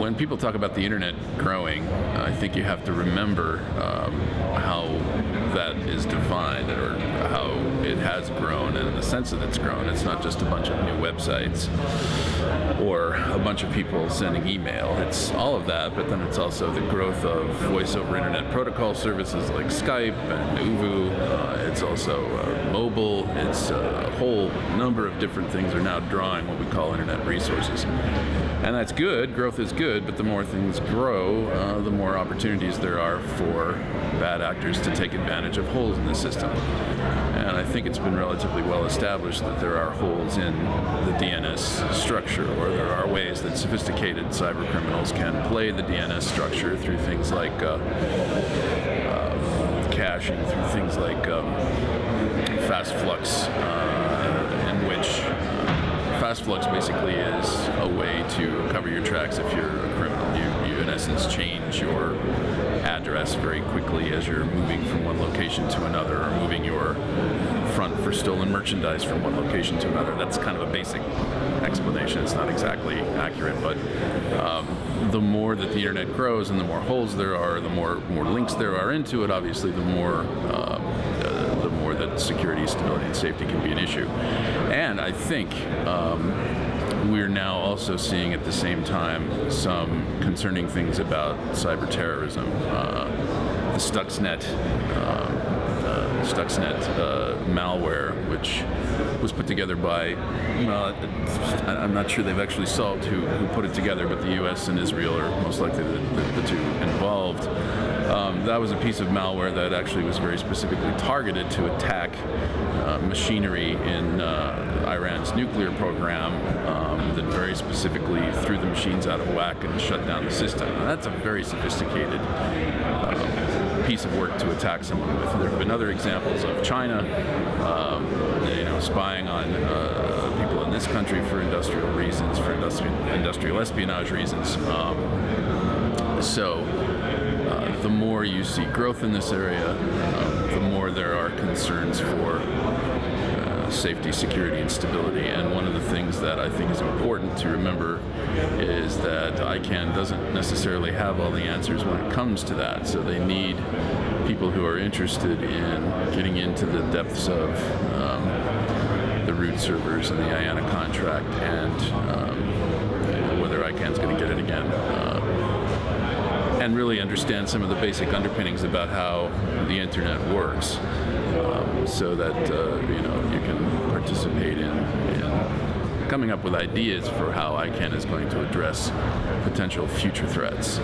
when people talk about the internet growing, I think you have to remember how that is defined, or how it has grown, and in the sense that it's grown. It's not just a bunch of new websites or a bunch of people sending email. It's all of that, but then it's also the growth of voice over internet protocol services like Skype and Uvu. It's also mobile. It's a whole number of different things are now drawing what we call internet resources. And that's good. Growth is good, but the more things grow, the more opportunities there are for bad actors to take advantage of holes in the system. And I think it's been relatively well established that there are holes in the DNS structure, or there are ways that sophisticated cyber criminals can play the DNS structure through things like caching, through things like fast flux, in which fast flux basically is a way to cover your tracks if you're a criminal. You in essence change your address very quickly as you're moving from one location to another, or moving your front for stolen merchandise from one location to another. That's kind of a basic explanation. It's not exactly accurate, but the more that the internet grows and the more holes there are, the more links there are into it, obviously the more that security, stability, and safety can be an issue. And I think we're now also seeing at the same time some concerning things about cyber terrorism. The Stuxnet malware, which was put together by, well, I'm not sure they've actually solved who put it together, but the US and Israel are most likely the two involved. That was a piece of malware that actually was very specifically targeted to attack machinery in Iran's nuclear program, that very specifically threw the machines out of whack and shut down the system. And that's a very sophisticated piece of work to attack someone with. There have been other examples of China, spying on people in this country for industrial reasons, for industrial espionage reasons. The more you see growth in this area, the more there are concerns for safety, security, and stability. And one of the things that I think is important to remember is that ICANN doesn't necessarily have all the answers when it comes to that. So they need people who are interested in getting into the depths of the root servers and the IANA contract, and whether ICANN's going to get it again. And really understand some of the basic underpinnings about how the internet works, so that you can participate in coming up with ideas for how ICANN is going to address potential future threats.